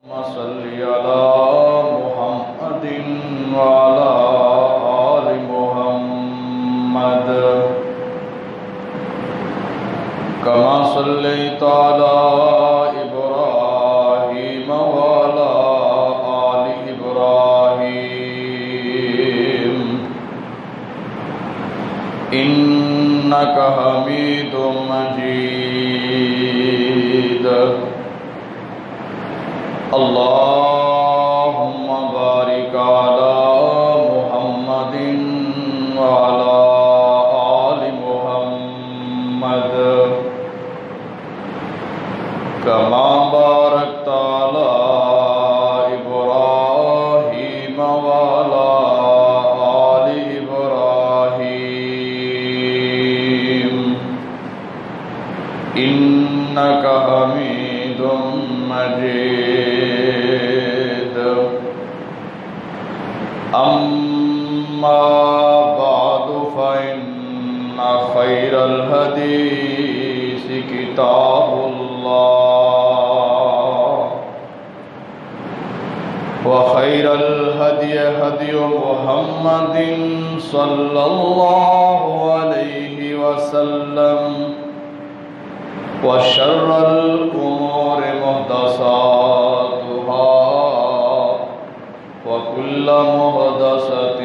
صلی علی محمد وعلی آل محمد کما صلیت علی ابراہیم وعلی آل ابراہیم انک حمید مجید اللہم بارک علی محمد وعلی آل محمد کما بارکت علی ابراہیم وعلی آل ابراہیم انک حمید مجید اما بعد فإن خیر الحدیث کتاب اللہ وخیر الهدی هدی محمد صلی اللہ علیہ وسلم وشر الأمور محدثاتها وكل محدثة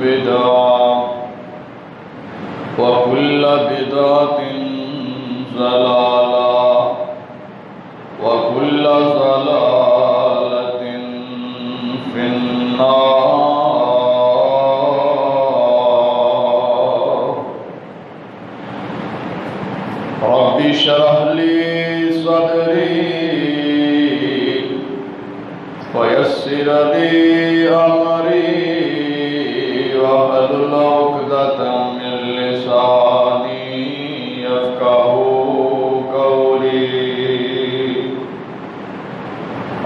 بدعة وكل بدعة ضلالة وكل ضلالة في النار رب اشرح لي صدري ويسر لي أمري واحلل عقدة من لساني يفقهوا قولي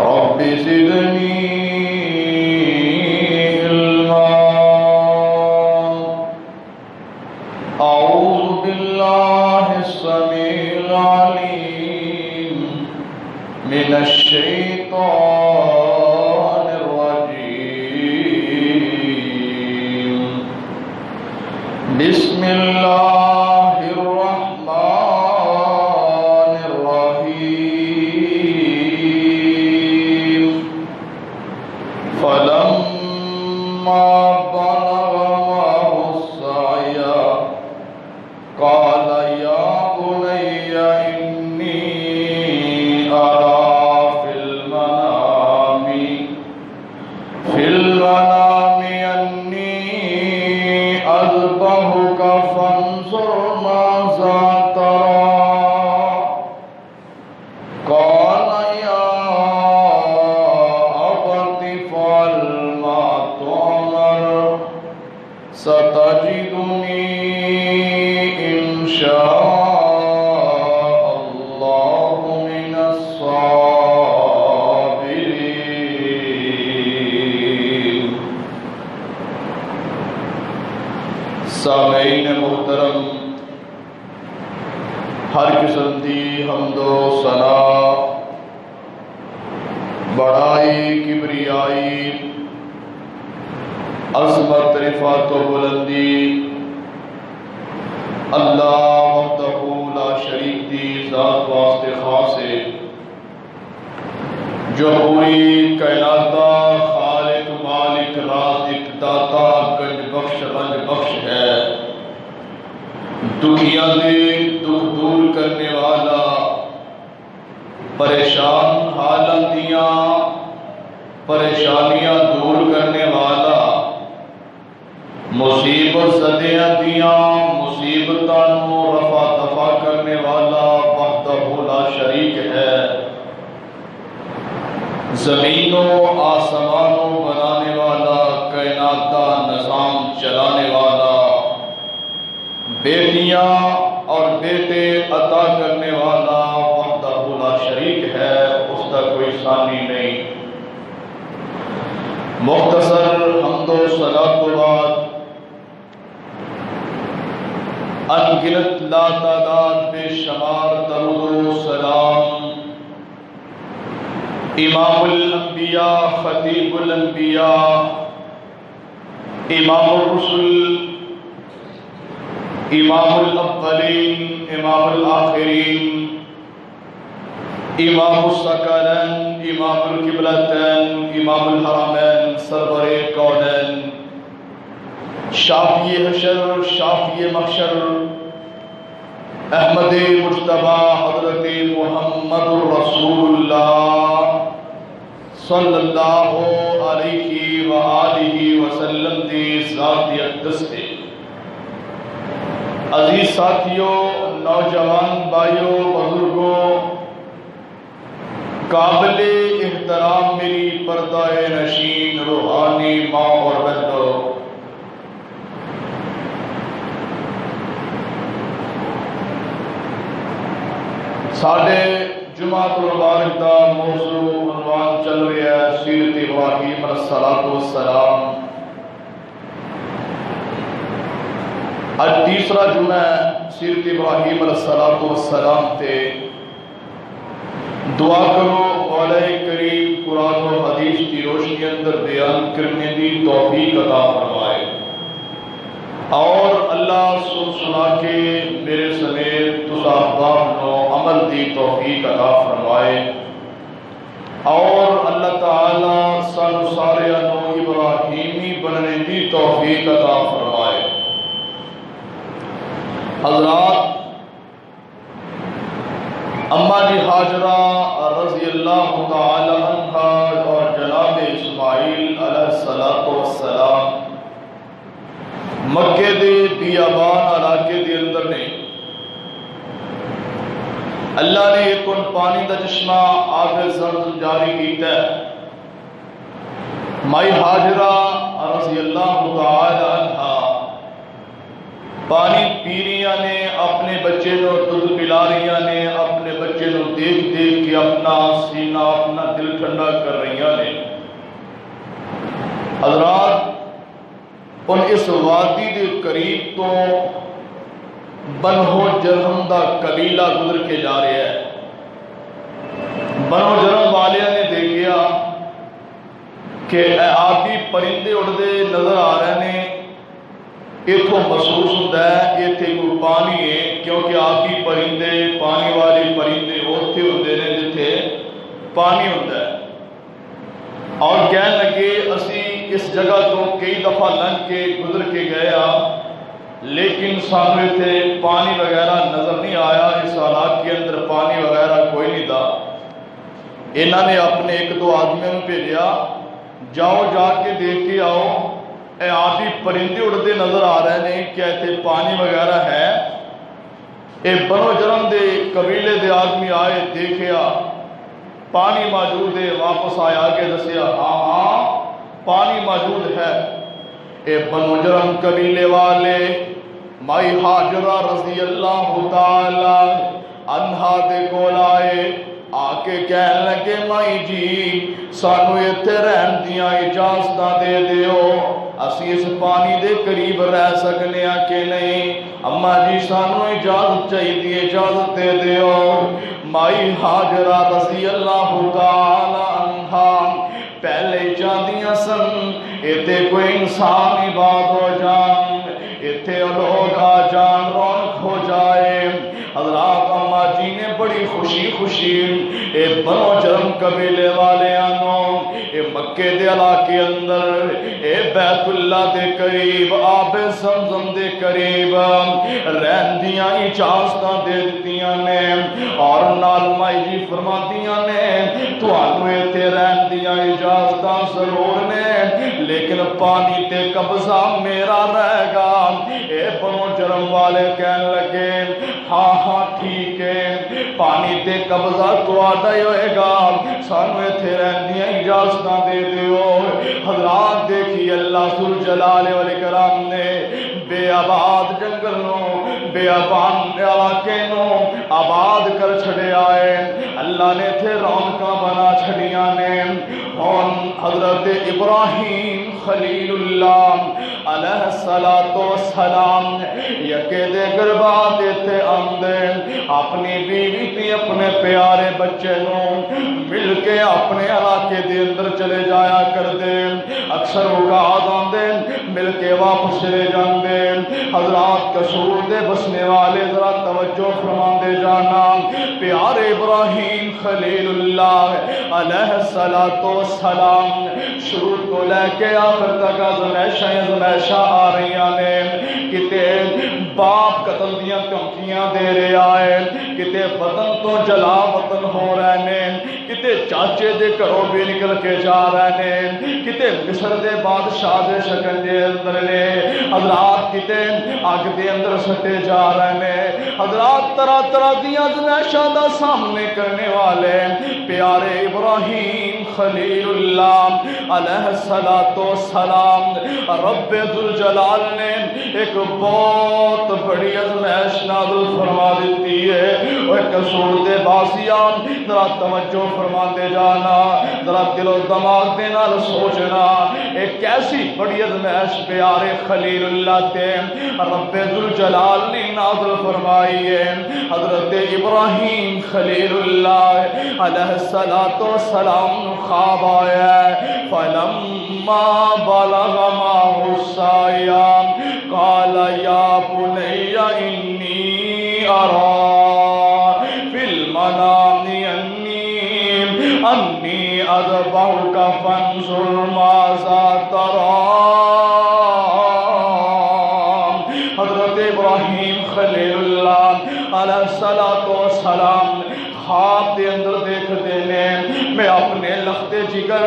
رب زدني علما أعوذ بالله السميع العليم من الشيطان الرجيم بسم الله الرحمن الرحيم فلما بلغ معه السعي قال يا بني إني أرى في المنام أني أذبحك فانظر ماذا ترى قال يا أبت افعل ما تؤمر ستجدني إن شاء الله من الصابرين سامعین محترم، ہر قسم دی حمد و ثنا، بڑائی، کبریائی، عظمت، رفعت و بلندی اللہ وحدہ لا شریک دی ذات واسطے خاص ہے، جو پوری کائنات کا خالق، مالک، رازق، داتا، گنج بخش، رنج بخش ہے، دکھیاں دے دکھ دور کرنے والا، پریشان حالت دیاں پریشانیاں دور کرنے والا، مصیبت زدیاں دیاں مصیبتاں نو رفع دفع کرنے والا وحدہ لا شریک ہے، زمینوں آسمانوں بنانے والا، کائنات کا نظام چلانے والا، بیٹیاں اور بیٹے عطا کرنے والا وحدہ لا شریک ہے، اس کا کوئی ثانی نہیں۔ مختصر حمد و صلاۃ و بعد انگنت لا تعداد بے شمار درود و سلام امام الانبیاء خطیب الانبیاء امام الرسل امام الاولین امام الآخرین امام الثقلین امام القبلتین امام الحرمین سرور کونین شافی حشر شافی محشر احمد مجتبی حضرت محمد رسول اللہ صلی اللہ علیہ وآلہ وسلم دی ذات اقدس دے عزیز ساتھیوں، نوجوان بھائیوں، بزرگوں، قابل احترام میری پردہ نشین روحانی ماں اور بہنوں، ساڑھے جمعۃ المبارک دا موضوع عنوان چل رہا ہے سیرت ابراہیم علیہ السلام۔ آج تیسرا جمعہ ہے سیرت ابراہیم علیہ السلام تے دعا کرو مولا کریم قرآن و حدیث کی روشنی اندر بیان کرنے دی توفیق عطا فرمائے، اور اللہ سنا کے میرے سمیت تسا احباب نو عمل دی توفیق عطا فرمائے، اور اللہ تعالی سانو سارے نو ابراہیمی بننے دی توفیق عطا فرمائے۔ حضرات، اماں جی حاجرہ رضی اللہ تعالی عنہ اور جناب اسماعیل علیہ السلام مکے دے بیابان علاقے دے اندر نے اللہ نے ایک ان پانی دا چشمہ آب زمزم جاری کیتا ہے۔ مائی حاجرہ رضی اللہ تعالی عنہ پانی پی رہیاں نے، اپنے بچے نو دودھ پلا رہیاں نے، اپنے بچے نو دیکھ دیکھ کے اپنا سینہ اپنا دل ٹھنڈا کر رہیاں نے۔ حضرات، ان اس وادی دے قریب تو بنو جرہم دا قبیلہ گزر کے جا رہا ہے۔ بنو جرہم والیاں نے دیکھیا کہ آبی پرندے اڑدے نظر آ رہے ہیں، اتھوں محسوس ہوتا ہے اتھے کوئی پانی ہے، کیونکہ آبی پرندے پانی والے پرندے اتھے ہوتے ہیں جتھے پانی ہوتا ہے، اور کہنے لگے اسی اس جگہ تو کئی دفعہ لنگ کے گزر کے گیا لیکن سامنے تھے پانی وغیرہ نظر نہیں آیا، اس علاقے کے اندر پانی وغیرہ کوئی نہیں تھا۔ انہوں نے اپنے ایک دو آدمیوں نے بھیجا، جاؤ جا کے دیکھ کے آؤ، اے آبی پرندے اڑتے نظر آ رہے ہیں، کیا اتنے پانی وغیرہ ہے؟ اے بنو جرم دے قبیلے دے آدمی آئے، دیکھیا پانی موجود ہے، واپس آیا کے دسیا ہاں پانی موجود ہے۔ اے بنو جرم قبیلے والے مائی حاجرہ رضی اللہ تعالی عنہا دے کول آئے، آ کے کہنے لگے مائی جی سانو اتنے رہن دیاں اجازت دے دیو، اسی اس پانی دے قریب رہ سکنے ہیں کہ نہیں؟ اماں جی سانو اجازت چاہیے، اجازت دے دیو۔ مائی حاجرہ رضی اللہ تعالی عنہا پہلے جاندیاں سن ایتے کوئی انسان ہی بات ہو جان، ایتے لوگ آ جان، رونق ہو جائے۔ حضرات، اماں جی نے بڑی خوشی خوشی اے بنو جرم قبیلے والے آنوں اے مکے دے علاقے اندر اے بیت اللہ دے قریب آب زمزم دے قریب رہن دیاں اجازتاں دے دیاں نے، اور نال مائی جی فرما دیاں نے تو آنو ایتے رہن دیاں اجازتاں ضرور نے، لیکن پانی تے قبضہ میرا رہے گا۔ اے بنو جرم والے کہنے لگے ہاں ہاں ٹھیک ہے، پانی تے قبضہ تو آتا ہی ہوئے گا، سانو ایتھے رہندیاں اجازتاں دے دیو۔ حضرات دیکھی اللہ ذوالجلال والاکرام نے بے آباد جنگل نو، بے آباد علاقے نو آباد کر چھڑے آئے، اللہ نے تھے رونقاں بنا چھڑیاں نے۔ ہون حضرت ابراہیم خلیل اللہ علیہ السلام یکے دے گربات تے آندے اپنی بیوی تے اپنے پیارے بچے نو مل کے اپنے علاقے دے اندر چلے جایا کر دے اکثر اوقات آندے مل کے واپس چلے جاندے حضرات قصور دے بسنے والے ذرا توجہ فرما دے جانا پیارے ابراہیم خلیل اللہ علیہ السلام شروع کو لے کے آخر تک زمیشہ آ رہی نے کتے باپ قتل دیاں کمکیاں دے رہے آئے کتے وطن تو جلا وطن ہو رہے نے کتے چاچے دے گھروں بھی نکل کے جا رہے نے کتے مصر دے بادشاہ دے شکن دے اندر نے حضرات کتے آگ دے اندر سٹے جا رہے نے حضرات طرح طرح دیاں زمیشہ دا سامنے کرنے والے پیارے ابراہیم خلیل اللہ علیہ السلام رب ذوالجلال نے ایک بہت بڑی ازمائش نازل فرما دیتی ہے وہ قصور دے باسیان ذرا توجہ فرما دے جانا ذرا دل و دماغ دے نال سوچنا ایک کیسی بڑی ازمائش پیارے خلیل اللہ تے رب ذوالجلال نے نازل فرمائی ہے حضرت ابراہیم خلیل اللہ علیہ السلام خواب آیا ہے فلما بلغ معه السعي قال يا بني إني أرى في المنام أني أذبحك فانظر ماذا ترى حضرت ابراہیم خلیل اللہ علیہ السلام خواب دے اندر دیکھ دینے میں اپنے لخت جگر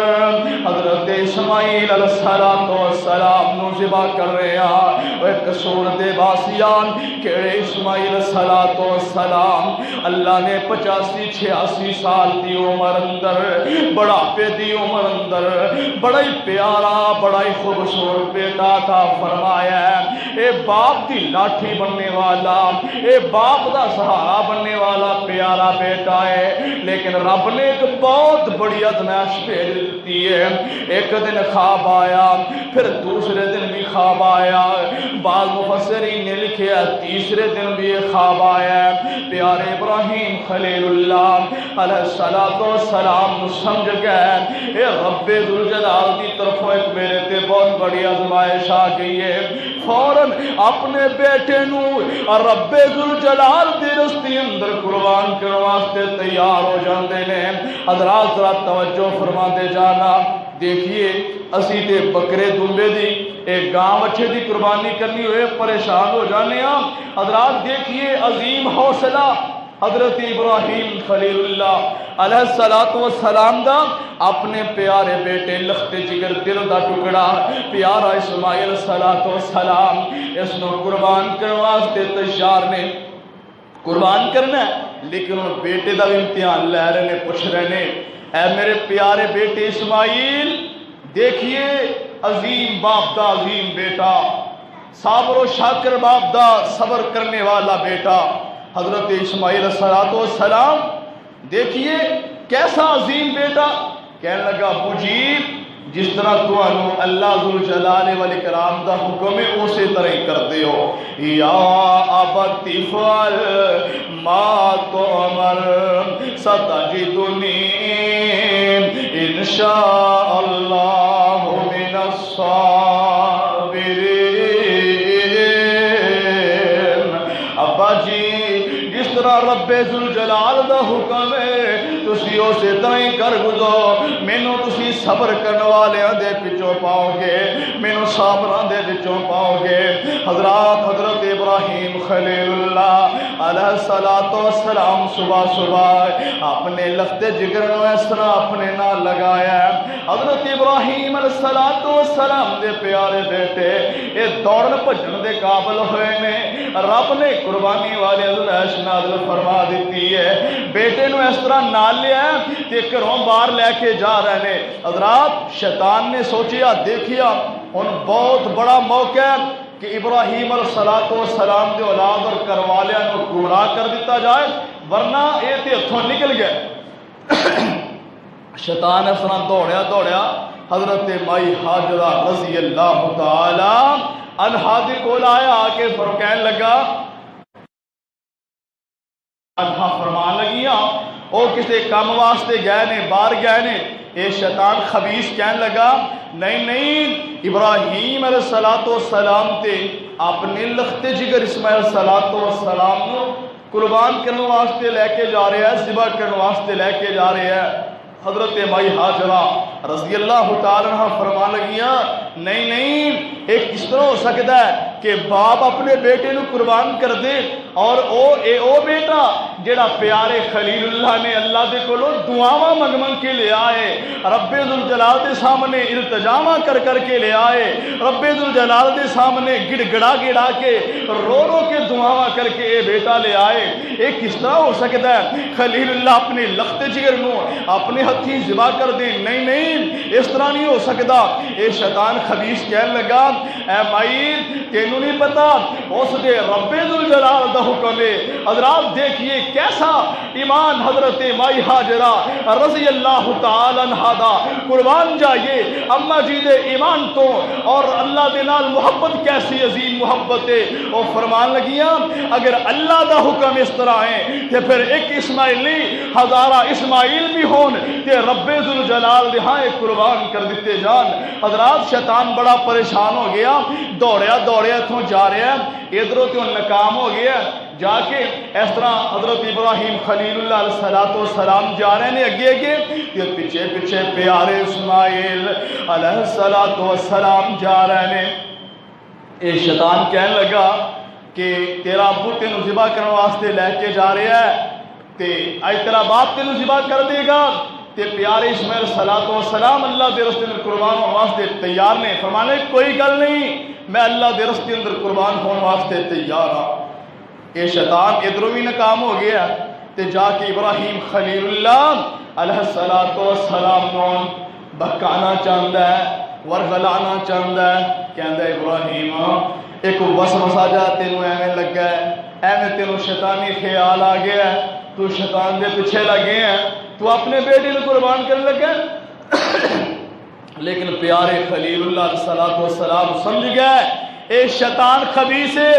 حضرت اسماعیل علیہ السلام نو ذبح کر رہے ہیں وہ قصور دے باسیان کیڑے اسماعیل علیہ السلام اللہ نے 85-86 سال دی عمر اندر بڑھاپے دی عمر اندر بڑا ہی پیارا بڑا ہی خوبصورت بیٹا تھا فرمایا ہے اے باپ دی لاٹھی بننے والا اے باپ دا سہارا بننے والا پیارا بیٹا ہے لیکن رب نے ایک بہت بڑی ازمائش بھیج دیتی ہے ایک دن خواب آیا پھر دوسرے دن بھی خواب آیا بعض مفسرین نے لکھا تیسرے دن بھی ایک خواب آیا پیارے ابراہیم خلیل اللہ علیہ السلام سمجھ گئے اے رب ذوالجلال کی طرفوں ایک میرے تے بہت بڑی ازمائش آ گئی ہے فوراً اپنے بیٹے نو رب ذوالجلال دی رستے اندر قربان کرنے واسطے تیار ہو جاندے نے حضرات ذرا توجہ فرما دے جانا دیکھیے اسی تے بکرے دمبے دی ایک گاں بچے دی قربانی کرنی ہوئے پریشان ہو جانے ہاں حضرات دیکھیے عظیم حوصلہ حضرت ابراہیم خلیل اللہ علیہ السلام دا اپنے پیارے بیٹے لخت جگر دل دا ٹکڑا پیارا اسماعیل علیہ السلام اس نو قربان کرنے واسطے تیار نے قربان کرنا ہے لیکن ان بیٹے دا بھی امتحان لے رہے نے پوچھ رہے نے اے میرے پیارے بیٹے اسماعیل دیکھیے عظیم باپ دا عظیم بیٹا صابر و شاکر باپ دا صبر کرنے والا بیٹا حضرت اسماعیل علیہ السلام دیکھیے کیسا عظیم بیٹا کہنے لگا ابو جی جس طرح تو اللہ ذوالجلال والاکرام دا حکم ہے اسی طرح ہی کر دے ہو یا ابت افعل ما تؤمر ستجدنی انشاء اللہ من الصابرین ابا جی جس طرح رب ذوالجلال دا حکم ہے تسی اسے طرح ہی کر گزو مینوں تسی صبر کرنے والے دے پچھوں پاؤ گے مینوں صابراں دے پچھوں پاؤ گے حضرت ابراہیم خلیل اللہ علیہ السلام صبح صبح اپنے لخت جگر نو اس طرح اپنے نال لگایا حضرت ابراہیم علیہ السلام دے پیارے بیٹے اے دوڑن بھجن دے قابل ہوئے نے رب نے قربانی والے ازمائش نازل فرما دیتی ہے بیٹے نو اس طرح نال لیا تے گھروں باہر لے کے جا رہے نے حضرات شیطان نے سوچیا دیکھیا ہن بہت بڑا موقع ہے کہ ابراہیم علیہ السلام دے اولاد اور گھر والیاں نو گمراہ کر دیتا جائے ورنہ اے تے ہتھوں نکل گئے شیطان اس طرح دوڑیا حضرت مائی حاجرہ رضی اللہ تعالی عنہا دے کول آیا آ کے کہن لگا عنہا فرمان لگیاں او کسے کام واسطے گئے نے باہر گئے نے اے شیطان خبیث کہن لگا نہیں ابراہیم علیہ السلام تے اپنے لخت جگر اسماعیل علیہ السلام نو قربان کرنے واسطے لے کے جا رہے ہیں ذبح کرنے واسطے لے کے جا رہے ہیں حضرت مائی حاجرہ رضی اللہ تعالیٰ عنہ فرمان لگیاں نہیں ایک کس طرح ہو سکتا ہے کہ باپ اپنے بیٹے نو قربان کر دے اور او بیٹا جڑا پیارے خلیل اللہ نے اللہ دے کولوں دعاواں منگ کے لے آئے رب ذوالجلال دے سامنے التجاواں کر کے لے آئے رب ذوالجلال دے سامنے گڑ گڑا کے رو کے دعاواں کر کے اے بیٹا لے آئے ایک کس طرح ہو سکتا ہے خلیل اللہ اپنے لخت جگر نو اپنے ہتھی ذبح کر دے نہیں اس طرح نہیں ہو سکتا اے شیطان خبیث کہنے لگا اے مائی تینوں نہیں پتا اس دے رب ذوالجلال دا حکم ہے حضرات دیکھیے کیسا ایمان حضرت مائی حاجرہ رضی اللہ تعالی عنہا دا قربان جائیے اما جی دے ایمان تو اور اللہ دے نال محبت کیسی عظیم محبت ہے وہ فرمان لگیاں اگر اللہ دا حکم اس طرح ہے کہ پھر ایک اسماعیل نہیں ہزارہ اسماعیل بھی ہون تے رب ذوالجلال دے ہاں قربان کر دیتے جان حضرات شیطان بڑا پریشان ہو گیا دوڑیا اتھوں جا رہا ہے ادھروں تو ناکام ہو گیا جا کے اس طرح حضرت ابراہیم خلیل اللہ علیہ السلام جا رہے ہیں اگے یہ پیچھے پیارے اسماعیل علیہ السلام جا رہے ہیں اے شیطان کہنے لگا کہ تیرا ابو تینوں ذبح کرنے واسطے لے کے جا رہا ہے تے اج تیرا باپ تینوں ذبح کر دے گا تے پیارے اسماعیل صلاۃ والسلام اللہ دے رستے اندر قربان ہونے واسطے تیار نے فرمانے کوئی گل نہیں میں اللہ دے رستے اندر قربان ہونے واسطے تیار ہاں یہ شیطان ادھروں بھی ناکام ہو گیا تے جا کے ابراہیم خلیل اللہ علیہ السلام کو بہکانا چاہتا ہے ورغلانا چاہتا ہے کہندا ہے ابراہیم ایک وسوسہ جا تینوں ایویں لگا ہے ایویں تینوں شیطانی خیال آ گیا ہے تو شیطان دے پیچھے لگے ہیں تو اپنے بیٹے کو قربان کرنے لگا لیکن پیارے خلیل اللہ علیہ السلام سمجھ گئے اے شیطان خبیث ہے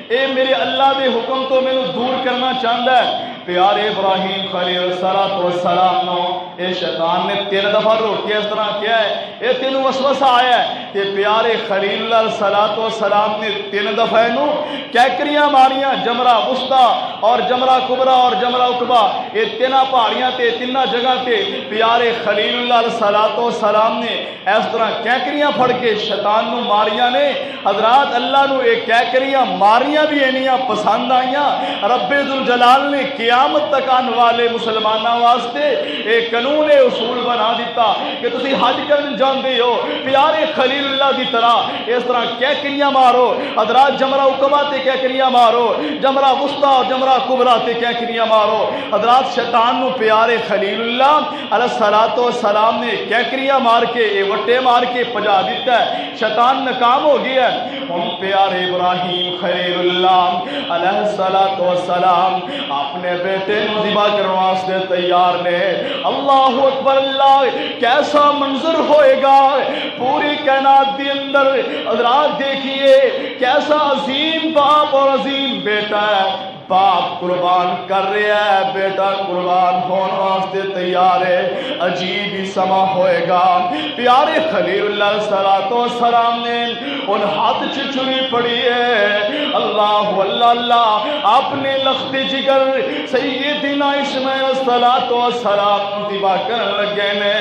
اے میرے اللہ دے حکم تو میں دور کرنا چاہتا ہے پیارے ابراہیم خلیل السلام نو اے شیطان نے 3 دفعہ روکیا اس طرح کیا ہے اے تینوں وسوسہ آیا ہے تے پیارے خلیل اللہ علیہ السلام نے 3 دفعہ نو کیکریاں ماریاں جمرہ وسطی اور جمرہ کبرا اور جمرہ عقبہ اے 3 پہاڑیاں تے 3 جگہ تے پیارے خلیل اللہ علیہ السلام نے اس طرح کیکریاں پھڑ کے شیطان نو ماریاں نے حضرات اللہ نو اے کیکریاں ماریاں بھی انیاں پسند آئیاں رب ذوالجلال نے قیامت تک آنے والے مسلمانوں واسطے ایک قانون اصول بنا دیتا کہ تسی حج کرن جاندے ہو پیارے خلیل اللہ دی طرح اس طرح کیکریاں مارو حضرات جمرہ عقبہ تے کیکریاں مارو جمرہ وسطی اور جمرہ کبرا تے کیکریاں مارو حضرات شیطان نو پیارے خلیل اللہ علیہ السلام نے کیکریاں مار کے وٹے مار کے پجا دیتا ہے شیطان ناکام ہو گیا ہے ہم پیارے ابراہیم خلیل اللہ علیہ السلام اپنے بیٹے نو ذبح کرنے واسطے تیار نے اللہ اکبر اللہ کیسا منظر ہوئے گا پوری کائنات کے اندر حضرات دیکھیے کیسا عظیم باپ اور عظیم بیٹا ہے باپ قربان کر رہا ہے بیٹا قربان ہونے واسطے تیار ہے عجیب ہی سما ہوئے گا پیارے خلیل اللہ صلاۃ والسلام نے ان ہاتھ چھری پڑی ہے اللہ اللہ اپنے لخت جگر سیدنا اسماعیل صلاۃ والسلام ذبح کرنے لگے نے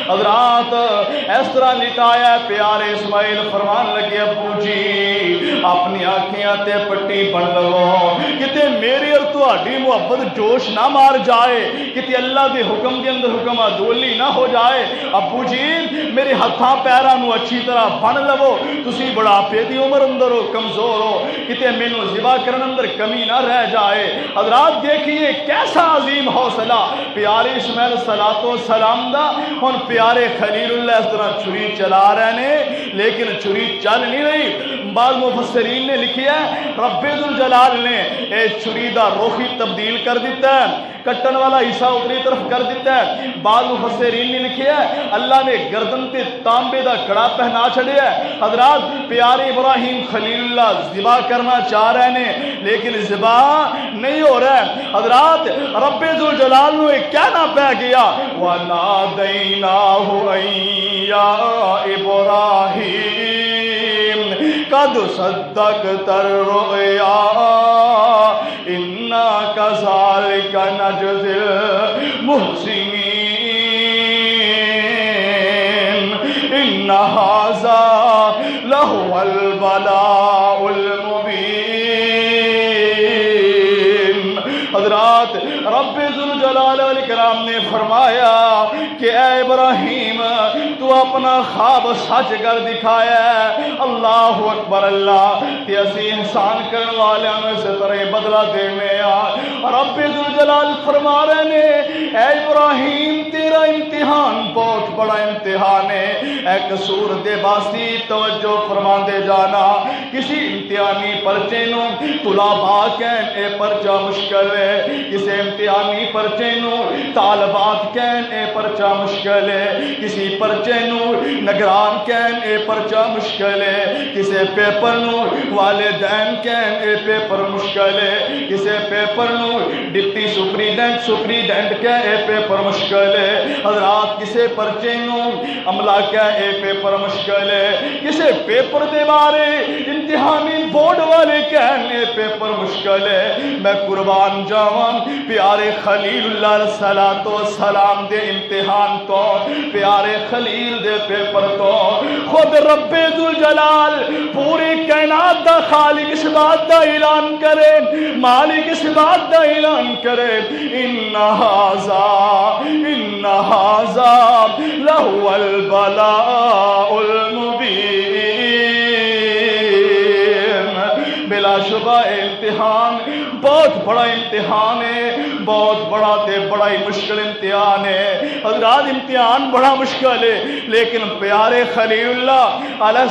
حضرات اس طرح لٹایا پیارے اسماعیل فرمان لگے ابو جی اپنی آنکھیں تے پٹی بن لو کتے میری اور تہاڈی محبت جوش نہ مار جائے کتے اللہ دے حکم دے اندر حکم عدولی نہ ہو جائے ابو جی میرے ہتھاں پیراں نو اچھی طرح بن لو تسی بڑھاپے دی عمر اندر ہو کمزور ہو کتے مینوں ذبح کرن اندر کمی نہ رہ جائے حضرات دیکھیے کیسا عظیم حوصلہ پیارے اسماعیل صلاۃ والسلام دا ہن پیارے خلیل اللہ اس طرح چھری چلا رہے نے لیکن چھری چل نہیں رہی بعض مفسرین نے لکھیا ہے رب ذوالجلال نے اے چھری دا روخی تبدیل کر دیتا ہے، کٹن والا حصہ اتری طرف کر دیتا ہے۔ بعض مفسرین نے لکھیا ہے اللہ نے گردن تے تانبے دا کڑا پہنا چھڑیا ہے۔ حضرات پیارے ابراہیم خلیل اللہ ذبح کرنا چاہ رہے ہیں لیکن ذبح نہیں ہو رہا ہے۔ حضرات رب ذوالجلال نے کہنا پہ گیا وَنَادَيْنَاهُ أَن يَا إِبْرَاهِيمُ قَدْ صَدَّقْتَ الرُّؤْيَا إِنَّا كَذَلِكَ نَجْزِي الْمُحْسِنِينَ إِنَّ هَذَا لَهُوَ الْبَلَاءُ الْمُبِينُ۔ حضرات رب ذوالجلال والاکرام نے فرمایا کہ اے ابراہیم تو اپنا خواب سچ کر دکھایا ہے۔ اللہ اکبر اللہ تے اسی انسان کرنے والے میں سے ترے بدلہ دینے رب ذوالجلال فرما رہے نے اے ابراہیم تیرا امتحان بہت بڑا امتحان ہے۔ اے قصور دے باسی توجہ فرما دے جانا، کسی امتحانی پرچے نو طلباء کہن اے پرچہ مشکل ہے، کسی امتحانی پرچے نو طالبات کہن اے پرچہ مشکل ہے، کسی پرچے نو نگران کہن اے پرچہ مشکل ہے، کسی پیپر نو والدین کہن اے پیپر مشکل ہے، کسی پیپر نو ڈپٹی سپریڈنٹ کہن اے پیپر مشکل ہے۔ حضرات کسی پرچے نو عملہ کہن اے پیپر مشکل ہے، کسی پیپر دے بارے امتحانی بورڈ والے کہن اے پیپر مشکل ہے۔ میں قربان جاواں پیارے خلیل اللہ علیہ السلام دے امتحان تو، پیارے خلیل دے پیپر تو خود رب ذوالجلال پوری کائنات دا خالق اس بات دا اعلان کرے، مالک اس بات دا اعلان کرے ان ھذا لہو البلاء المبین۔ بلا شبہ امتحان بہت بڑا امتحان ہے، بہت بڑا تے بڑا ہی مشکل امتحان ہے۔ حضرات امتحان بڑا مشکل ہے لیکن پیارے خلیل اللہ علیہ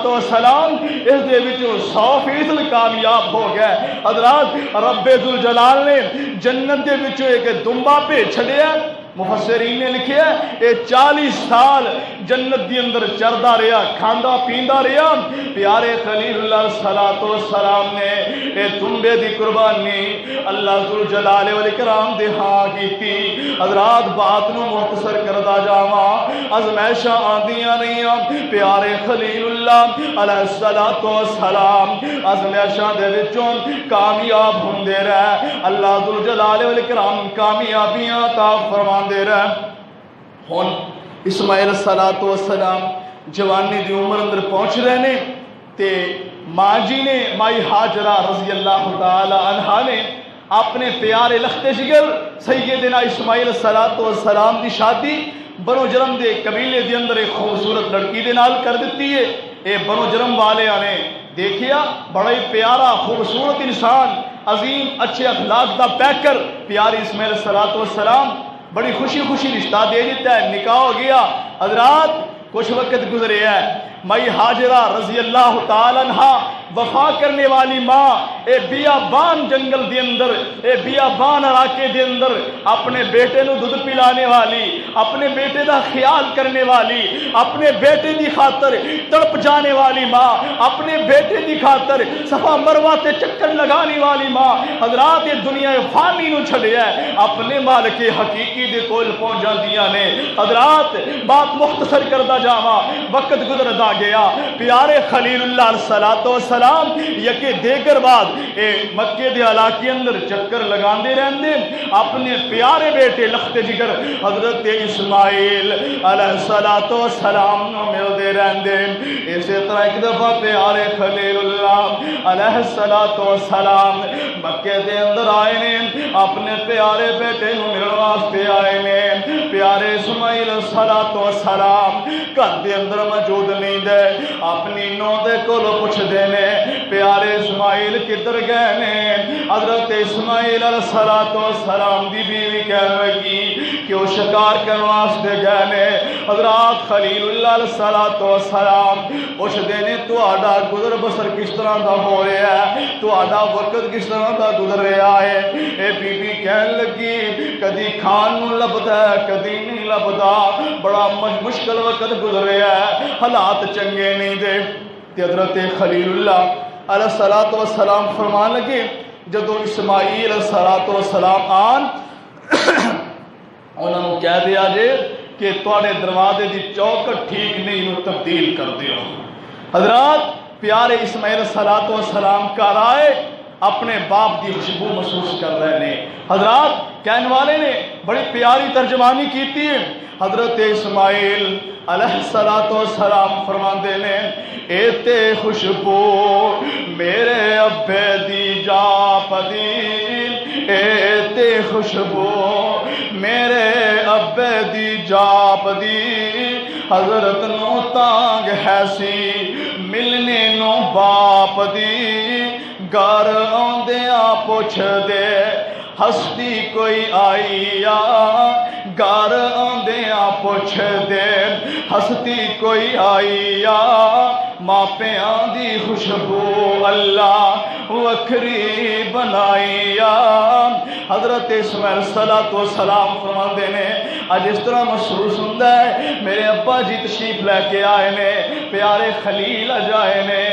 السلام اس دے وچوں 100% کامیاب ہو گئے۔ حضرات رب ذوالجلال نے جنت دے وچوں ایک دمبا پہ چھڑیا، مفسرین نے لکھیا اے 40 سال جنت دی اندر چردا رہا، کھاندا پیندا رہا۔ پیارے خلیل اللہ صلوات و سلام نے اے تنبے دی قربانی اللہ ذوالجلال والاکرام دے ہاں کیتی۔ حضرات بات نو مختصر کردا جاواں، ازمائشاں آندیاں رہیاں، پیارے خلیل اللہ علیہ الصلوۃ والسلام ازمائشاں دے وچوں کامیاب ہوندے رہے۔ اللہ ذوالجلال والاکرام کامیابیاں عطا فرما دے رہا۔ ہن اسماعیل الصلوۃ والسلام جوانی دی عمر اندر پہنچ رہے نے تے ماں جی نے مائی ہاجرہ رضی اللہ تعالی عنہا نے اپنے پیارے لخت جگر سیدنا اسماعیل الصلوۃ والسلام دی شادی بنو جرم دے قبیلے دے اندر ایک خوبصورت لڑکی دے نال کر دیتی ہے۔ اے بنو جرم والے نے دیکھیا بڑا ہی پیارا خوبصورت انسان، عظیم اچھے اخلاق دا پیکر پیارے اسماعیل الصلوۃ والسلام بڑی خوشی خوشی رشتہ دے دیتا ہے، نکاح ہو گیا۔ حضرات کچھ وقت گزرے ہے، مائی ہاجرہ رضی اللہ تعالی عنہا وفا کرنے والی ماں اے بیابان جنگل دے اندر، اے بیابان علاقے دے اندر اپنے بیٹے نو دودھ پلانے والی، اپنے بیٹے دا خیال کرنے والی، اپنے بیٹے دی خاطر تڑپ جانے والی ماں، اپنے بیٹے دی خاطر صفا مروہ تے چکر لگانے والی ماں حضرات یہ دنیا فانی نو چھڑیا ہے، اپنے مالک حقیقی دے کول پہنچ جاندیاں نے۔ حضرات بات مختصر کردہ جاواں، وقت گزردا گیا۔ پیارے خلیل اللہ علیہ السلام یکے دیگر بعد اے مکے دے علاقے اندر چکر لگاندے رہندے، اپنے پیارے بیٹے لخت جگر حضرت اسماعیل علیہ السلام نو ملدے رہندے۔ اسی طرح ایک دفعہ پیارے خلیل اللہ علیہ السلام مکے دے اندر آئے نے، اپنے پیارے بیٹے نو ملن واسطے آئے نے۔ پیارے اسماعیل السلام گھر دے اندر موجود نہیں دے، اپنی نو دے کولو پوچھ دے نے پیارے اسماعیل کدھر گئے نے؟ حضرت اسماعیل علیہ السلام دی بیوی کہنے لگی کہ وہ شکار کرنے واسطے گئے نے۔ حضرات خلیل اللہ علیہ السلام پوچھتے نے تہاڈا گزر بسر کس طرح دا ہو رہا ہے، تہاڈا وقت کس طرح دا گزر رہا ہے؟ اے بی بی کہنے لگی کدی کھان نوں لبدا ہے کدی نہیں لبدا، بڑا مشکل وقت گزر رہا ہے، حالات چنگے نہیں دے۔ تے حضرت خلیل اللہ علیہ السلام فرمان لگے جدو اسماعیل علیہ السلام آن انہوں نے کہہ دیا جے کہ تواڈے دروازے دی چوکٹ ٹھیک نہیں، انہوں تبدیل کر دیو۔ حضرات پیارے اسماعیل علیہ السلام گھر آئے، اپنے باپ کی خوشبو محسوس کر رہے ہیں۔ حضرات کہنے والے نے بڑی پیاری ترجمانی کی ہے۔ حضرت اسماعیل علیہ السلام فرماندے نے اے تے خوشبو میرے ابے دی جا پدی، اے تے خوشبو میرے ابے دی جا پدی، حضرت نو تانگ ہے سی ملنے نو باپ دی، گھر آندیاں پوچھ دے ہستی کوئی آئی یا، گھر آندیاں پوچھ دے ہستی کوئی آئی یا، ماپیاں دی خوشبو اللہ وکھری بنائی یا۔ حضرت اسماعیل السلام فرماندے نے اج اس طرح محسوس ہوندا ہے میرے ابا جی تشریف لے کے آئے نے، پیارے خلیل اج آئے نے،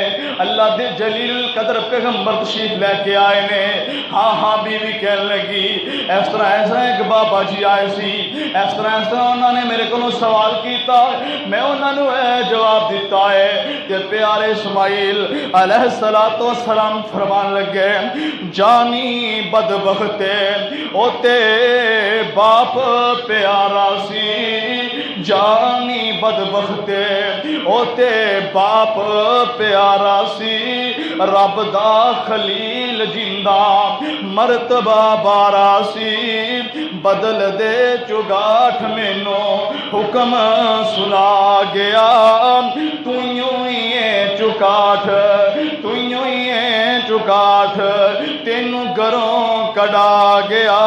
اللہ دے جلیل القدر پیغمبر تشریف لے کے آئے نے۔ ہاں ہاں بیوی کہنے لگی اس طرح ایک بابا جی آئے سی، اس طرح انہوں نے میرے کو سوال کیتا، میں انہوں نے جواب دیتا ہے۔ تے پیارے اسماعیل علیہ السلام فرمان لگے جانی بدبختے او تے باپ پیارا سی، جانی بدبختے او تے باپ پیارا سی، رب دا خلیل جندہ مرتبہ بارا سی، بدل دے چگاٹھ مینو حکم سنا گیا، تو یوں ہی چکاٹھ، تو یوں ہی چکاٹھ، تینوں گھروں کڈا گیا،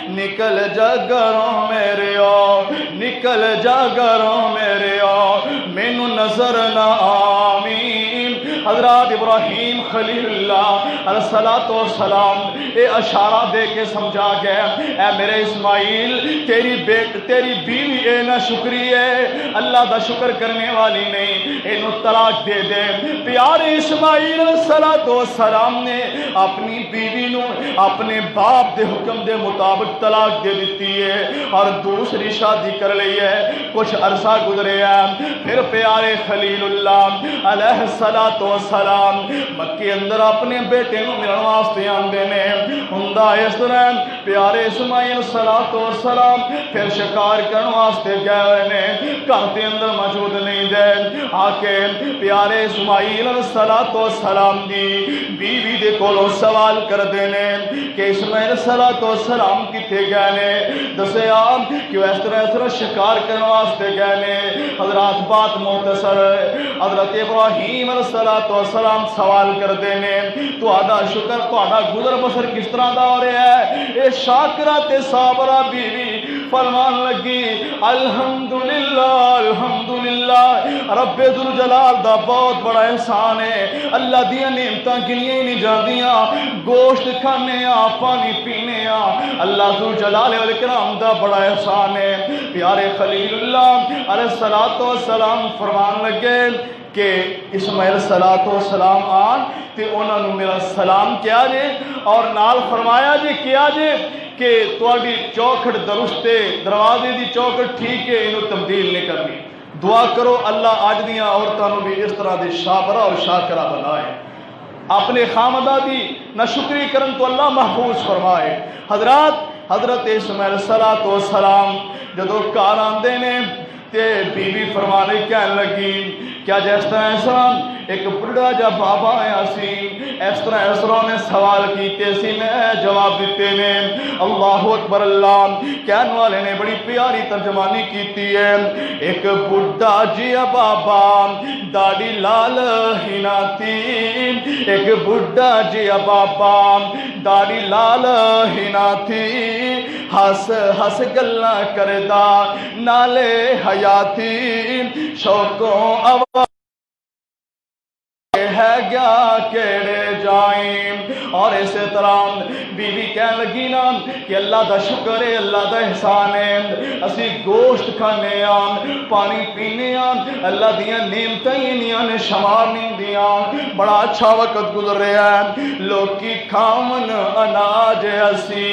نکل جا گھروں میرے او، نکل جا گھروں میرے او، مینوں نظر نہ آمین۔ حضرات ابراہیم خلیل اللہ علیہ السلام اے اشارہ دے کے سمجھا گیا اے میرے اسماعیل تیری بیوی اے نہ شکری ہے، اللہ دا شکر کرنے والی نہیں، اینو طلاق دے دے۔ پیارے اسماعیل علیہ السلام نے اپنی بیوی نو اپنے باپ دے حکم دے مطابق طلاق دے دیتی ہے اور دوسری شادی کر لی ہے۔ کچھ عرصہ گزرے ہیں پھر پیارے خلیل اللہ علیہ السلام مکے اندر اپنے بیٹے نو ملن واسطے آندے نے۔ ہوندا اس طرح پیارے اسماعیل السلام پھر شکار کرن واسطے گئے ہوئے نے، گھر دے اندر موجود نہیں دے، آ کے پیارے اسماعیل السلام دی بیوی دے کولوں سوال کردے نے کہ اسماعیل السلام کتے گئے نے، دسیا کہ اس طرح شکار کرن واسطے گئے نے۔ حضرات بات مختصر، حضرت ابراہیم علیہ السلام سوال کردے نے تہاڈا شکر تہاڈا گزر بسر کس طرح دا ہو رہا ہے؟ اے شاکرہ تے صابرہ بیوی فرمان لگی الحمدللہ الحمدللہ، رب ذوالجلال دا بہت بڑا احسان ہے، اللہ دیاں نعمتاں گنیاں نہیں جاندیاں، گوشت کھانے ہاں پانی پینے ہاں، اللہ ذوالجلال والاکرام دا بڑا احسان ہے۔ پیارے خلیل اللہ علیہ السلام فرمان لگے کہ اسماعیل السلام آن تے انہوں نے میرا سلام کیا جے اور نال فرمایا جے کیا جے کہ تواڈی چوکھٹ درستے، دروازے دی چوکھٹ ٹھیک ہے، انہوں تبدیل نہیں کرنی، دعا کرو اللہ اج دیاں عورتاں نوں بھی اس طرح دے شابرہ اور شاکرہ بنائے، اپنے خامدہ دی ناشکری کرن تو اللہ محفوظ فرمائے۔ حضرت اسماعیل السلام جدو گھر آندے نے تے بی بی فرمانے کہنے لگی کیا جس طرح اس طرح ایک بڑھا جا بابا آیا سی اس طرح نے سوال کیتے سی میں جواب دیتے نے. اللہ اکبر. اللہ کہنے والے نے بڑی پیاری ترجمانی کیتی ہے. ایک بڑھا جیا بابا داڑھی لال ہی نہ تھی, ایک بڑھا جیا بابا داڑھی لال ہی نہ تھی, ہس ہس گلاں کردا نالے حیاتی, شوقوں آواز ہے گیا کیڑے جائیں. اور اسی طرح بیوی کہنے لگی نا کہ اللہ دا شکر ہے, اللہ دا احسان ہے, اسی گوشت کھانے آن پانی پینے آن, اللہ دیاں نعمتیں انیاں نے شمار نہیں دیاں. بڑا اچھا وقت گزر رہا ہے, لوکی کھاون اناج اسی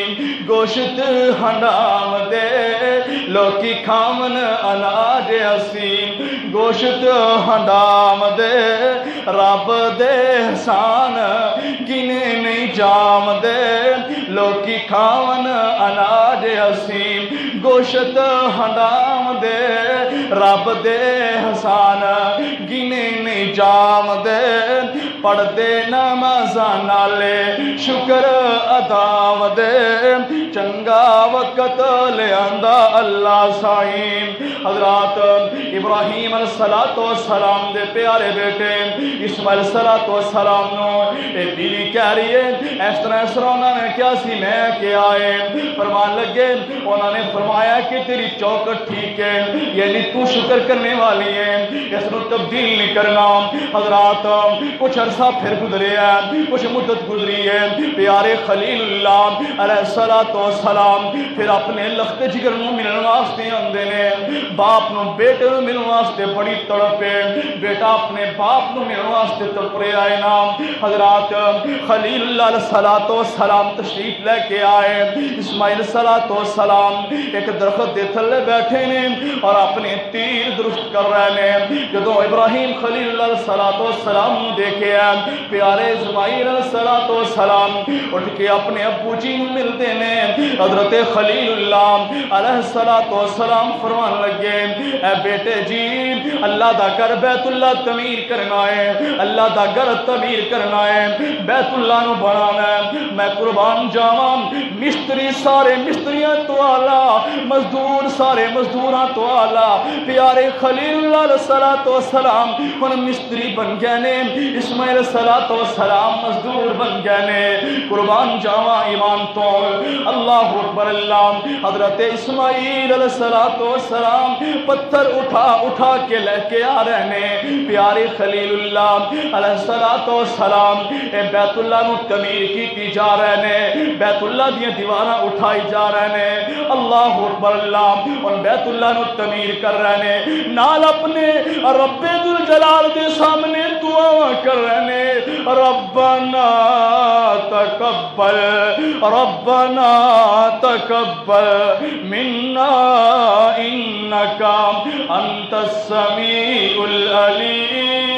گوشت حرام دے, لوکی کھاون اناج اسی گوشت حرام دے, رب دے احسان گنے نہیں جام دے, لوکی کھاون اناج اسی گوشت حرام دے, رب دے احسان گنے نہیں جام دے. پڑھ دے نمازاں نالے شکر ادا دے, چنگا وقت لے آندا اللہ سائیں. حضرات ابراہیم السلام دے پیارے بیٹے اسماعیل السلام نو اے بیوی کہہ رہی ہے اس طرح انہوں نے کیا سی میں کیا ہے, فرمان لگے انہوں نے فرمایا کہ تیری چوکٹ ٹھیک ہے, یعنی تو شکر کرنے والی ہے, اس کو تبدیل نہیں کرنا. حضرات کچھ عرصہ پھر گزرے ہے, کچھ مدت گزری ہے, پیارے خلیل اللہ علیہ السلام پھر اپنے لخت جگر نو ملن واسطے آندے نے. باپ نو بیٹے نو ملن واسطے بڑی تڑپ ہے, بیٹا اپنے باپ نو ملن واسطے تڑپ رہا ہے نا. حضرات خلیل اللہ علیہ السلام تشریف لے کے آئے. اسماعیل السلام ایک درخت دے تھلے بیٹھے نے اور اپنے تیر درست کر رہے ہیں. جدو ابراہیم خلیل اللہ علیہ السلام دیکھے ہیں, پیارے اسماعیل علیہ السلام اٹھ کے اپنے ابو جی ملتے نے. حضرت خلیل اللہ علیہ السلام فرمان لگے اے بیٹے جی, اللہ دا گھر بیت اللہ تعمیر کرنا ہے, اللہ دا گھر تعمیر کرنا ہے, بیت اللہ نو بنانا ہے. میں قربان جاواں مستری سارے مستریاں تو آلہ, مزدور سارے مزدوراں تو آلہ. پیارے خلیل اللہ علیہ السلام ہن مستری بن گئے نے, اسماعیل علیہ السلام مزدور بن گئے نے. قربان جاواں ایمان تو اللہ اکبر. اللہ حضرت اسماعیل علیہ السلام پتھر اٹھا کے لے کے آ رہے نے. پیارے خلیل اللہ علیہ السلام بیت اللہ نو تعمیر کی جا رہے نے, بیت اللہ دیاں دیواراں اٹھائی جا رہے نے. اللہ اکبر. اللہ اور بیت اللہ نو تعمیر کر رہے نے, نال اپنے رب ذوالجلال دے سامنے دعا کر رہے نے, ربنا تقبل ربنا تقبل منا انک انت السمیع العلیم.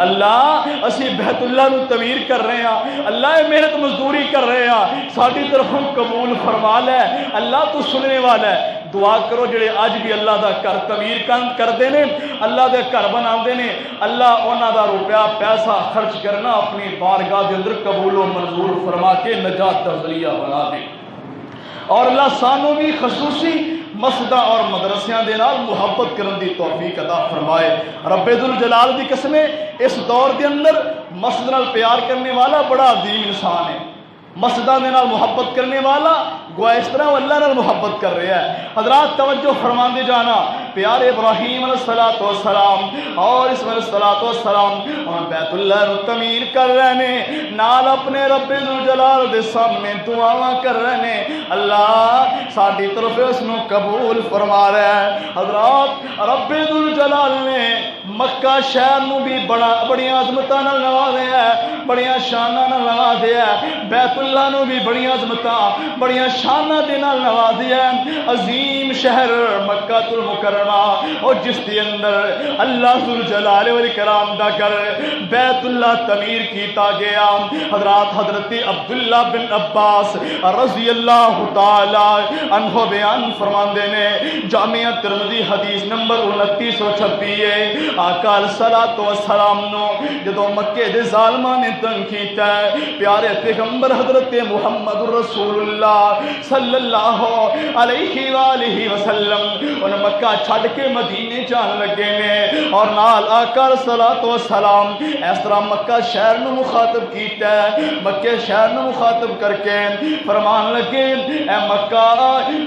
اللہ اسی بیت اللہ نو تعمیر کر رہے ہیں, اللہ محنت مزدوری کر رہے ہیں, ساری طرفوں قبول فرما لے. اللہ تو سننے والا ہے. دعا کرو جڑے اج بھی اللہ دا گھر تعمیر کردے نے, اللہ دے گھر بناندے نے, اللہ انہاں دا روپیہ پیسہ خرچ کرنا اپنی بارگاہ دے اندر قبول و منظور فرما کے نجات دا ذریعہ بنا دے. اور اللہ سانو بھی خصوصی مسجداں اور مدرسیاں دے نال محبت کرن دی توفیق عطا فرمائے. رب ذوالجلال دی قسم اس دور دے اندر مسجد نال پیار کرنے والا بڑا عظیم انسان ہے. مسجداں دے نال محبت کرنے والا گویا اس طرح وہ اللہ نال محبت کر رہا ہے. حضرات توجہ فرماندے جانا, پیارے ابراہیم علیہ السلام اور اسماعیل علیہ السلام اور بیت اللہ نو تعمیر کر رہے نے, نال اپنے رب ذوالجلال دے سامنے دعاواں کر رہے نے. اللہ ساری طرف اس نو قبول فرما رہا ہے. حضرات رب ذوالجلال نے مکہ شہر نو بھی بڑی عظمتاں نال نوازیا ہے, بڑی شاناں نال نوازیا ہے. بیت اللہ نو بھی بڑی عظمتاں بڑی شاناں دے نال نوازیا ہے. عظیم شہر مکہ المکرمہ فرما اور جس کے اندر اللہ ذوالجلال والاکرام دا گھر بیت اللہ تعمیر کیتا گیا. حضرات حضرت عبداللہ بن عباس رضی اللہ تعالی عنہ بیان فرماندے نے جامعہ ترمذی حدیث نمبر 2926 آقا الصلوۃ والسلام نو جدوں مکے دے ظالماں نے تنگ کیتا ہے پیارے پیغمبر حضرت محمد رسول اللہ صلی اللہ علیہ وآلہ وسلم ان مکہ چھڈ کے مدینے جان لگے نے اور نال آقا الصلوۃ والسلام اس طرح مکہ شہر نو مخاطب کیتا ہے. مکے شہر نو مخاطب کر کے فرمان لگے اے مکہ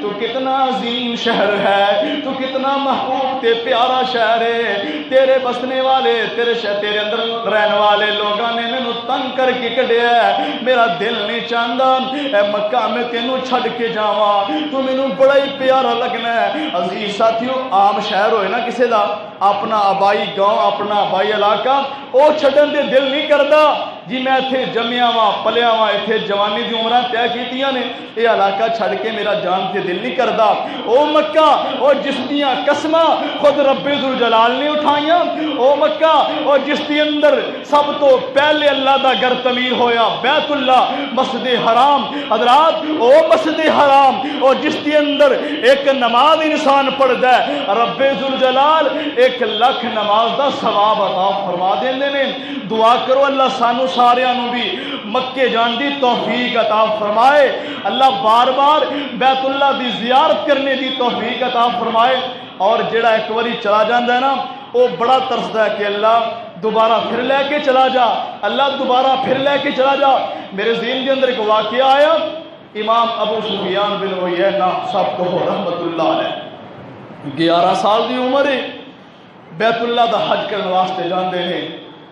تو کتنا عظیم شہر ہے, تو کتنا محبوب تے پیارا شہر ہے. تیرے بسنے والے تیرے اندر رہنے والے لوگاں نے مینوں تنگ کر کے کڈیا ہے. میرا دل نہیں چاہتا اے مکہ میں تینوں چھڈ کے جاواں, تو مینوں بڑا ہی پیارا لگنا ہے. عزیز ساتھیو عام شہر ہوئے نا کسے دا اپنا آبائی گاؤں اپنا آبائی علاقہ او چھڈن دے دل نہیں کردا جی میں اتھے جمیا وا پلیا وا اتھے جوانی دی عمراں طے کیتیاں نے یہ علاقہ چھڈ کے میرا جان تے دل نہیں کردا. او مکہ او جس دیاں قسماں خود رب ذوالجلال نے اٹھائیاں, او مکہ او جس دے اندر سب تو پہلے اللہ دا گھر تعمیر ہویا بیت اللہ مسجد حرام. حضرات او مسجد حرام او جس دے اندر ایک نماز انسان پڑھدا ہے رب ذوالجلال 1,00,000 نماز دا ثواب عطا فرما دیندے نے. دعا کرو اللہ سانو ساریاں نو بھی مکے جان دی توفیق عطا فرمائے. اللہ بار بار بیت اللہ دی زیارت کرنے دی توفیق عطا فرمائے. اور جڑا ایک باری چلا جاندا ہے نا وہ بڑا ترسدا ہے کہ اللہ دوبارہ پھر لے کے چلا جا, اللہ دوبارہ پھر لے کے چلا جا. میرے ذہن کے اندر ایک واقعہ آیا. امام ابو سفیان بن عیینہ صاحب کو رحمت اللہ علیہ 11 سال دی عمر ہے, بیت اللہ دا حج کرنے واسطے جاندے ہیں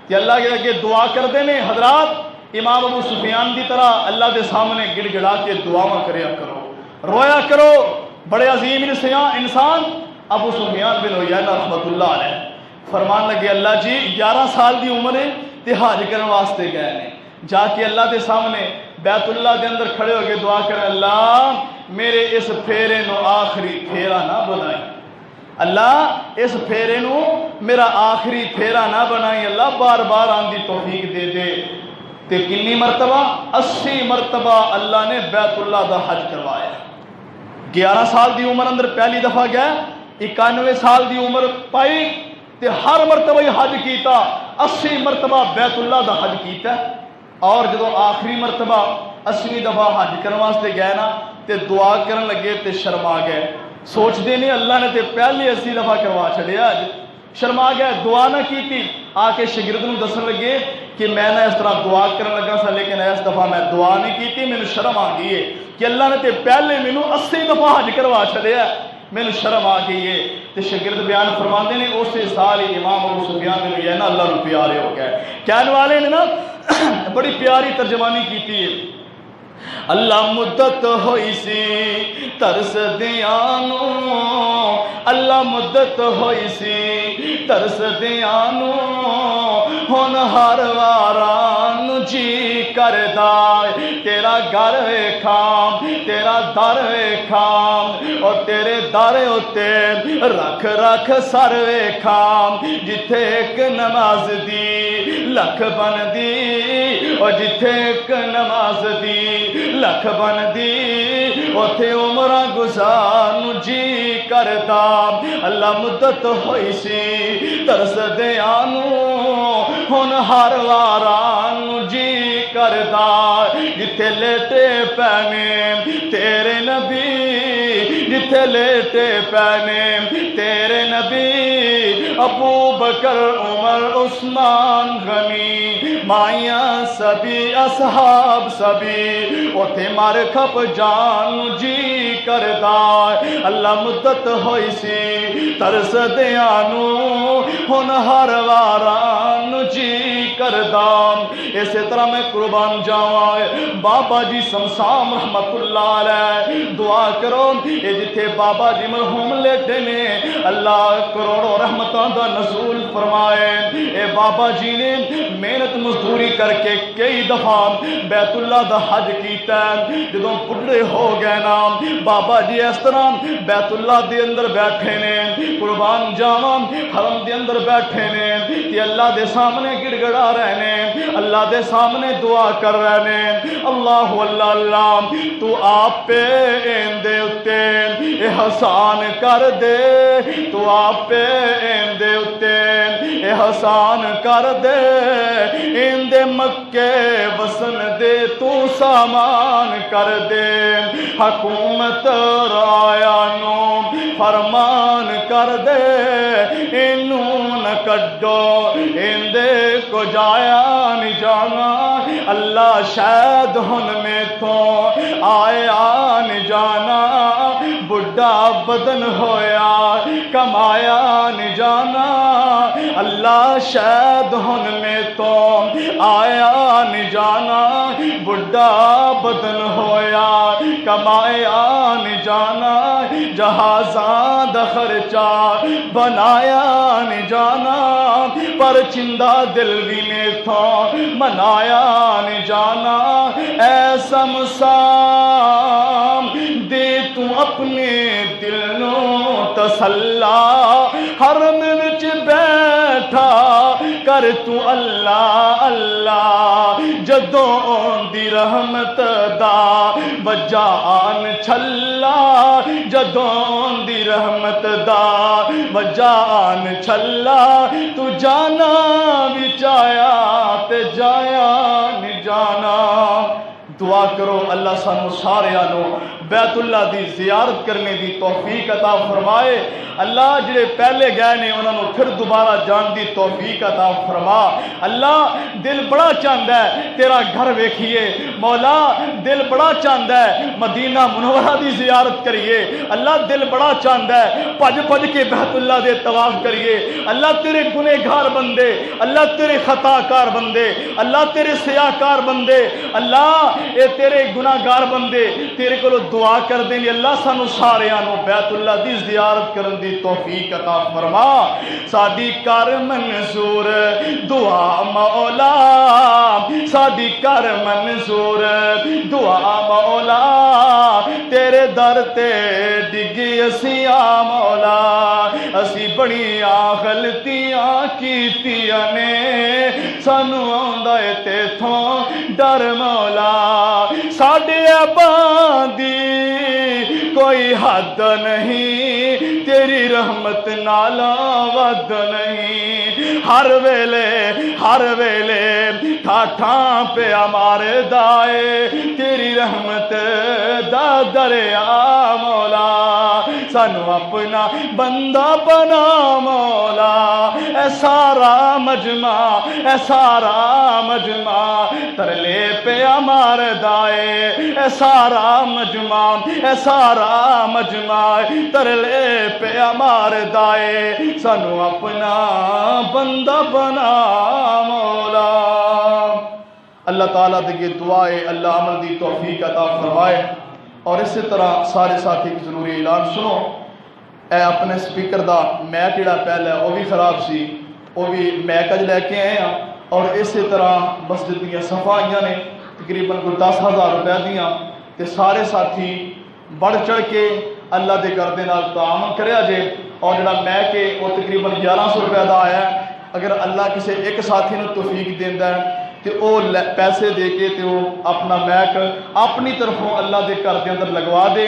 کہ اللہ کے اگے دعا کردے نے. حضرات امام ابو سفیان دی طرح اللہ دے سامنے گڑ گڑا کے دعاواں کریا کرو, رویا کرو. بڑے عظیم انسان ابو سفیان بن عیینہ رحمت اللہ علیہ فرمان لگے اللہ جی 11 سال دی عمر ہے تے حج کرنے واسطے گئے نے. جا کے اللہ دے سامنے بیت اللہ دے اندر کھڑے ہو کے دعا کرے اللہ میرے اس پھیرے نو آخری پھیرا نہ بنائی, اللہ اس پھیرے نو میرا آخری پھیرا نہ بنائی, اللہ بار بار آن دی توفیق دے دے. تے کنی مرتبہ 80 مرتبہ اللہ نے بیت اللہ دا حج کروایا. 11 سال دی عمر اندر پہلی دفعہ گیا, 91 سال دی عمر پائی تے ہر مرتبہ یہ حج کیتا, 80 مرتبہ بیت اللہ دا حج کیتا. اور جدو آخری مرتبہ 80ویں دفعہ حج کرنے واسطے گئے نا تے دعا کرن لگے تے شرما گئے. سوچ دے نہیں اللہ نے تے پہلی 80 دفعہ کروا چھڑیا, اج شرما گئے, دعا نہ کیتی. آ کے شاگرد نوں دسن لگے کہ میں نے اس طرح دعا کرن لگا سا لیکن اس دفعہ میں دعا نہیں کیتی, مینوں شرم آ گئی ہے کہ اللہ نے تے پہلے مینوں 80 دفعہ حج کروا چھڑیا, مینوں شرم آ گئی ہے. تے شاگرد بیان فرماندے نے اسی سال ہی امام ابو سفیان بن عیینہ اللہ نوں پیارے ہو گئے. کہنے والے نے نا بڑی پیاری ترجمانی کیتی ہے. اللہ مدت ہوئی سی ترس دیانو, اللہ مدت ہوئی سی ترس دیانو, ہن ہر واران جی کردا تیرا گھر ویکھاں تیرا در ویکھاں, اور تیرے در اتے رکھ رکھ سر ویکھاں, جتھے ایک نماز دی لکھ بن دی, اور جتھے ایک نماز دی لکھ بن دی, اوتھے عمراں گزارن جی کردا. اللہ مدت ہوئی سی ترس دیانو, ہن ہر واران جی کردا, جتھے لیٹے پینے تیرے نبی, جتھے لیٹے پینے تیرے نبی, ابو بکر عمر عثمان غنی مائیاں سبھی اصحاب سبھی, اوتھے مار کھپ جان جی کردا. اللہ مدت ہوئی سی ترس دیانو, ہن ہر واران جی کردا. اسی طرح میں قربان جاواں بابا جی سمسام رحمت اللہ علیہ, دعا کرو یہ جتھے بابا جی مرحوم لیٹے نے اللہ کروڑوں رحمتاں دا نزول فرمائے۔ اے بابا جی نے محنت مزدوری کر کے کئی دفعہ بیت اللہ دا حج کیتا ہے، جدوں بڈھے ہو گئے نا بابا جی اس طرح بیت اللہ دے اندر بیٹھے نے، قربان جاواں حرم دے اندر بیٹھے نے تے اللہ دے سامنے گڑ گڑا رہے نے، اللہ دے سامنے دعا کر رہے نے، اللہ اللہ اللہ تو آپ پہ ایندے اتے احسان کر دے، تو آپ پہ ایندے اتے احسان کر دے، ایندے مکے وسن دے تو سامان کر دے، حکومت رایا نو فرمان کر دے، انہوں نہ کڈو ایندے کو جایا نہیں جانا، اللہ شاید ہن میں تو آیا نہیں جانا، بڈھا بدن ہویا کمایا نہیں جانا، اللہ شاید ہن میں تو آیا نہیں جانا، بڈھا بدن ہویا کمایا نہیں جانا، جہازاں دا خرچہ بنایا نہیں جانا، پر چندہ دل بھی میں تھا منایا نہیں جانا، ایسا مسام دے تو اپنے دل نو تسلا، حرم وچ بیٹھا کر تو اللہ اللہ، جدوں دی رحمت دا بجان چھلا، جدوں دی رحمت دا بجان چھلا، تو جانا بھی چایا تے جایا نہیں جانا۔ دعا کرو اللہ سانو سارے آنو بیت اللہ دی زیارت کرنے دی توفیق عطا فرمائے، اللہ جڑے پہلے گئے نے انہوں نے پھر دوبارہ جان دی توفیق عطا فرما، اللہ دل بڑا چاہتا ہے تیرا گھر ویکھیے، مولا دل بڑا چاہتا ہے مدینہ منورہ دی زیارت کریے، اللہ دل بڑا چاہتا ہے پج پج کے بیت اللہ دے طواف کریے، اللہ تیرے گنہگار بندے، اللہ تیرے خطا کار بندے، اللہ تیرے سیاہ کار بندے، اللہ اے تیرے گناہگار بندے تیرے کو دعا کر دیں، اللہ سانو سارے آنو بیت اللہ دی زیارت کرن دی توفیق عطا فرما، سادی کر منظور دعا مولا، سادی کر منظور دعا مولا، تیرے در تے ڈگی اسی آ مولا، اسی بڑیاں غلطیاں کیتیاں نے، سانو آندا اے تیتھوں ڈر مولا، ساڈے عبادی کوئی حد نہیں، تیری رحمت نالا ود نہیں، ہر ویلے ٹھاٹھاں پہ ہمارے دائے، تیری رحمت دا دریا مولا، سانو اپنا بندہ بنا مولا، اے سارا مجمع ترلے پہ ہمارے دائے، اے سارا مجمع ترلے پہ ہمارے دائے، سانو اپنا بندہ بنا مولا۔ اللہ تعالیٰ دیکھے دعائے اللہ عمل دی توفیق عطا فرمائے۔ اور اسی طرح سارے ساتھی کی ضروری اعلان سنو، اے اپنے سپیکر دا میک جڑا پہلے وہ بھی خراب سی، وہ بھی میک اج لے کے آئے ہیں، اور اسی طرح مسجد دیا صفائیاں نے تقریباً کوئی 10,000 روپے دیاں، تے سارے ساتھی بڑھ چڑھ کے اللہ دے گھر دے نال تعاون کریا جے، اور جڑا میک ہے وہ تقریباً 1100 روپے دا آیا ہے، اگر اللہ کسی ایک ساتھی نے توفیق دیندا ہے تے وہ پیسے دے کے تے وہ اپنا میک اپنی طرفوں اللہ دے گھر دے اندر لگوا دے،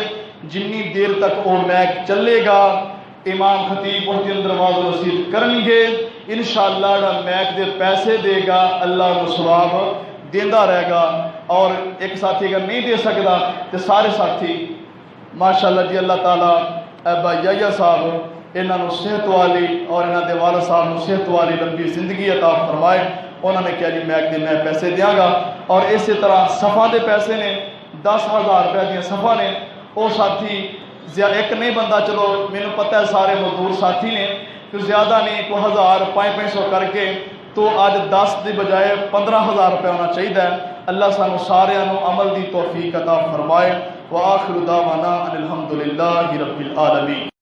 جنی دیر تک وہ میک چلے گا امام خطیب اس کے اندر واضح نصیحت کریں گے، انشاءاللہ جڑا میک دے پیسے دے گا اللہ کو ثواب دیندا رہے گا، اور ایک ساتھی اگر نہیں دے سکتا تو سارے ساتھی ماشاءاللہ جی اللہ تعالیٰ ابا یحییٰ صاحب انہوں نے صحت والی اور انہوں دے والد صاحب نے صحت والی لمبی زندگی عطا فرمائے، انہوں نے کہا جی میک دے میں پیسے دیاں گا، اور اسی طرح صفحہ دے پیسے نے 10,000 روپے دیا صفحہ نے، وہ ساتھی ایک نہیں بندہ، چلو میں نے پتہ ہے سارے مزدور ساتھی نے تو زیادہ نہیں، کو 1000 500 کر کے تو آج 10 دی بجائے 15,000 روپے ہونا چاہیے۔ اللہ سانو سارے عمل دی توفیق عطا فرمائے۔ وآخر دعوانا ان الحمد للہ رب العالمین۔